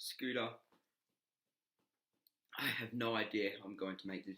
Scooter. I have no idea how I'm going to make this.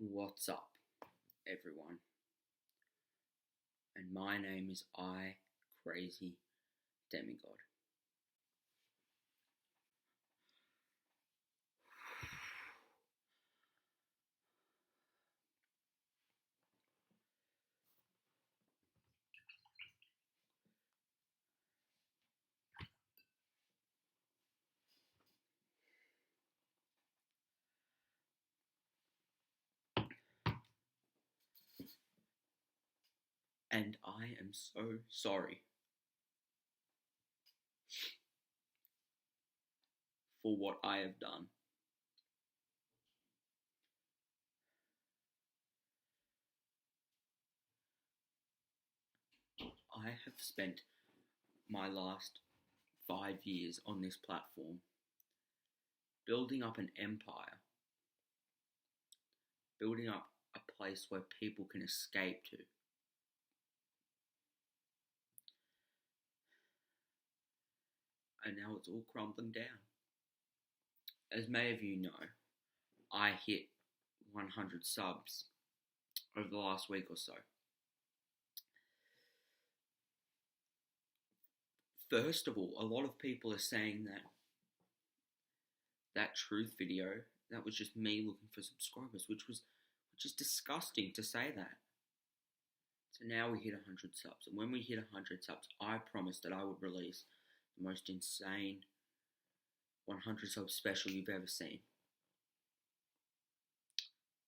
What's up, everyone? And my name is Crazy Demigod. And I am so sorry for what I have done. I have spent my last 5 years on this platform building up an empire, building up a place where people can escape to. And now it's all crumbling down. As many of you know, I hit 100 subs over the last week or so. First of all, a lot of people are saying that truth video, that was just me looking for subscribers, which is disgusting to say that. So now we hit 100 subs, and when we hit 100 subs, I promised that I would release the most insane 100 sub special you've ever seen.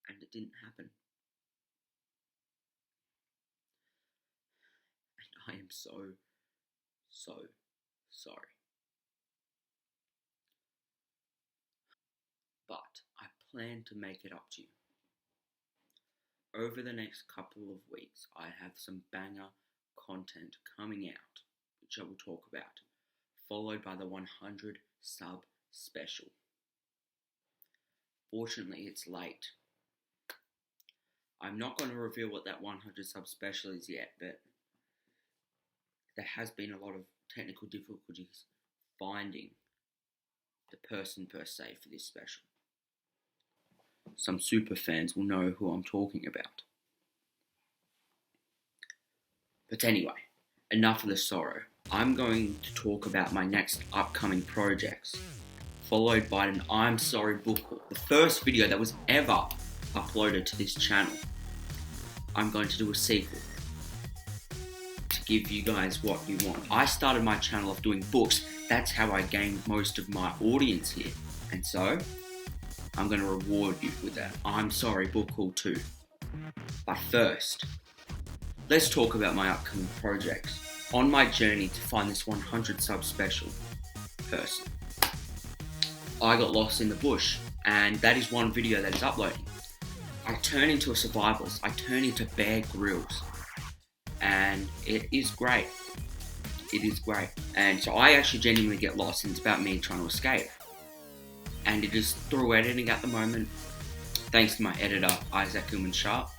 And it didn't happen. And I am so sorry. But I plan to make it up to you. Over the next couple of weeks, I have some banger content coming out, which I will talk about, followed by the 100 sub special. Fortunately, it's late. I'm not going to reveal what that 100 sub special is yet, but there has been a lot of technical difficulties finding the person per se for this special. Some super fans will know who I'm talking about. But anyway, enough of the sorrow. I'm going to talk about my next upcoming projects, followed by an I'm Sorry book haul, the first video that was ever uploaded to this channel. I'm going to do a sequel to give you guys what you want. I started my channel off doing books. That's how I gained most of my audience here. And so, I'm going to reward you with that I'm Sorry book haul too. But first, let's talk about my upcoming projects. On my journey to find this 100 sub special person, I got lost in the bush, and that is one video that is uploading. I turn into a survivalist. I turn into Bear Grylls, and it is great. It is great. And so I actually genuinely get lost, and it's about me trying to escape. And it is through editing at the moment, thanks to my editor, Isaac Sharp.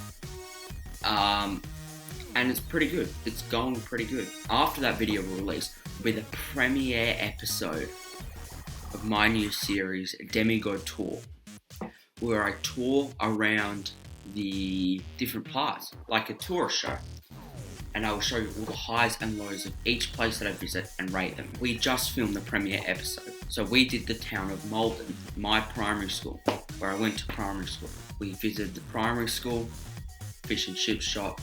And it's pretty good. It's going pretty good. After that video will release, will be the premiere episode of my new series, Demigod Tour, where I tour around the different parts, like a tourist show. And I will show you all the highs and lows of each place that I visit and rate them. We just filmed the premiere episode. So we did the town of Malden, my primary school, where I went to primary school. We visited the primary school, fish and chip shop,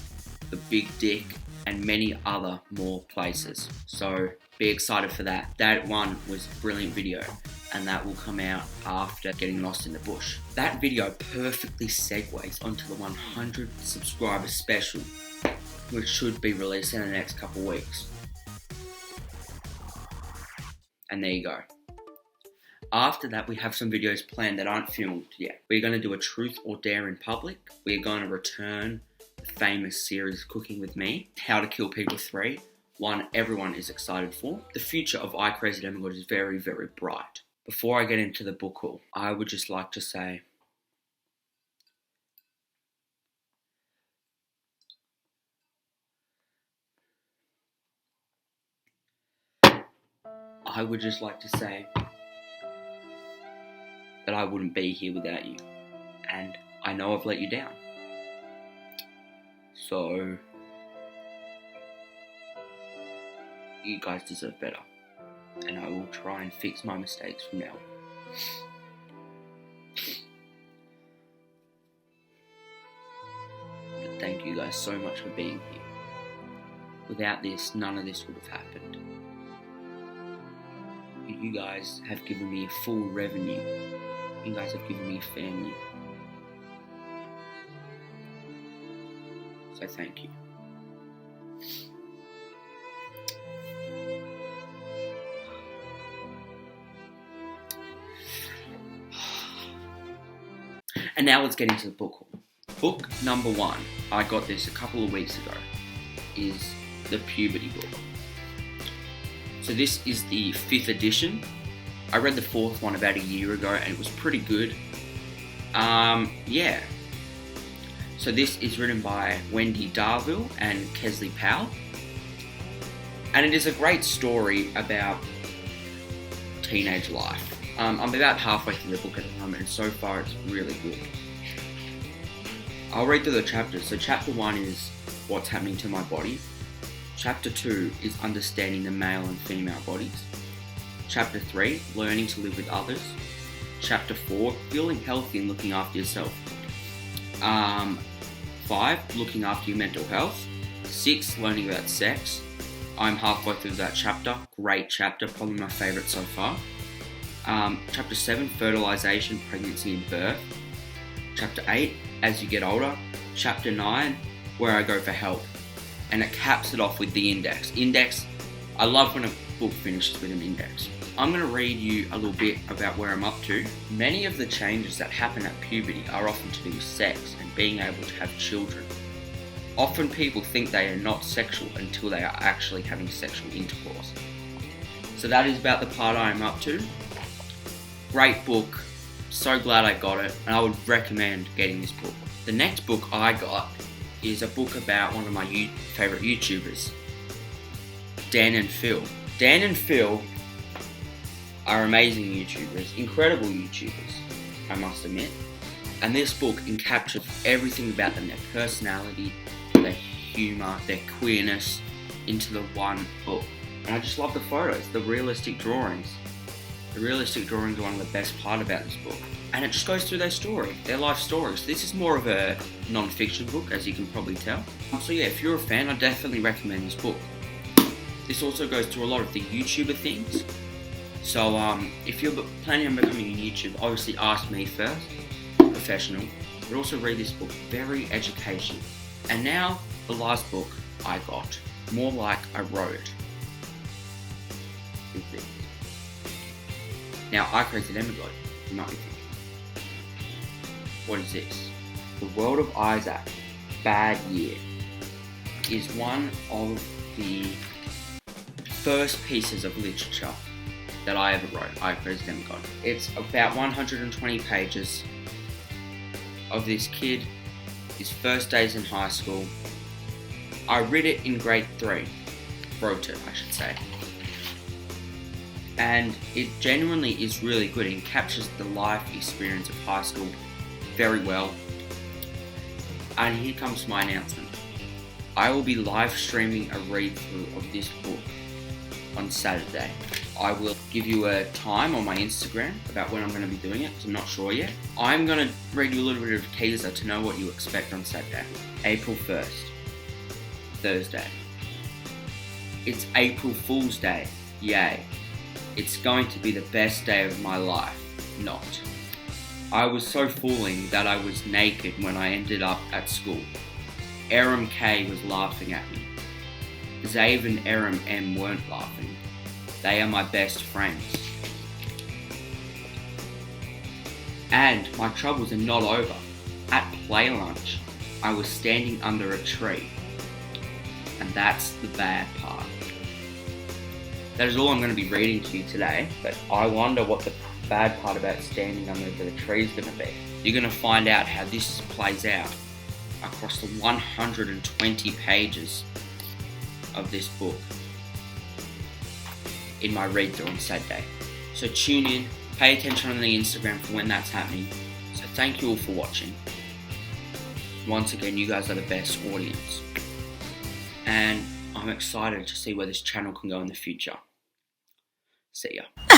the Big Dick, and many other more places. So be excited for that. That one was a brilliant video, and that will come out after getting lost in the bush. That video perfectly segues onto the 100 subscriber special, which should be released in the next couple weeks. And there you go. After that, we have some videos planned that aren't filmed yet. We're going to do a truth or dare in public. We're going to return the famous series Cooking With Me, How to Kill People 3, one everyone is excited for. The future of iCrazy Demigod is very, very bright. Before I get into the book haul, I would just like to say, that I wouldn't be here without you, and I know I've let you down. So, you guys deserve better, and I will try and fix my mistakes from now on. But thank you guys so much for being here. Without this, none of this would have happened. You guys have given me a full revenue. You guys have given me a family. So thank you. And now let's get into the book haul. Book number 1, I got this a couple of weeks ago, is the Puberty book. So this is the 5th edition. I read the 4th one about a year ago and it was pretty good. Yeah. So this is written by Wendy Darville and Kesley Powell. And it is a great story about teenage life. I'm about halfway through the book at the moment and so far it's really good. I'll read through the chapters. So chapter 1 is what's happening to my body. Chapter 2 is understanding the male and female bodies. Chapter 3, learning to live with others. Chapter 4, feeling healthy and looking after yourself. 5, looking after your mental health. 6, learning about sex. I'm halfway through that chapter. Great chapter, probably my favourite so far. Chapter 7, fertilisation, pregnancy and birth. Chapter 8, as you get older. Chapter 9, where I go for help. And it caps it off with the index. Index, I love when a book finishes with an index. I'm going to read you a little bit about where I'm up to. Many of the changes that happen at puberty are often to do with sex and being able to have children. Often people think they are not sexual until they are actually having sexual intercourse. So that is about the part I am up to. Great book, so glad I got it, and I would recommend getting this book. The next book I got is a book about one of my favourite YouTubers, Dan and Phil. Dan and Phil are amazing YouTubers, incredible YouTubers, I must admit. And this book encaptures everything about them, their personality, their humour, their queerness, into the one book. And I just love the photos, the realistic drawings. The realistic drawings are one of the best part about this book. And it just goes through their story, their life stories. This is more of a non-fiction book, as you can probably tell. So yeah, if you're a fan, I definitely recommend this book. This also goes through a lot of the YouTuber things. So if you're planning on becoming a YouTuber, obviously ask me first, professional, but also read this book, very educational. And now, the last book I got, More Like I Wrote. Is this. Now, iCrazy Demigod, you might be thinking, what is this? The World of Isaac, Bad Year, is one of the first pieces of literature that I ever wrote, iCrazy Demigod. It's about 120 pages of this kid, his first days in high school. I read it in grade 3, wrote it, I should say. And it genuinely is really good. It captures the life experience of high school very well. And here comes my announcement. I will be live streaming a read-through of this book on Saturday. I will give you a time on my Instagram about when I'm going to be doing it, because I'm not sure yet. I'm going to read you a little bit of a teaser to know what you expect on Saturday. April 1st, Thursday. It's April Fool's Day, yay. It's going to be the best day of my life, not. I was so fooling that I was naked when I ended up at school. Aram K was laughing at me. Zave and Aram M weren't laughing. They are my best friends. And my troubles are not over. At play lunch, I was standing under a tree. And that's the bad part. That is all I'm going to be reading to you today, but I wonder what the bad part about standing under the tree is going to be. You're going to find out how this plays out across the 120 pages of this book in my read through on Saturday. So tune in, pay attention on the Instagram for when that's happening. So thank you all for watching. Once again, you guys are the best audience. And I'm excited to see where this channel can go in the future. See ya.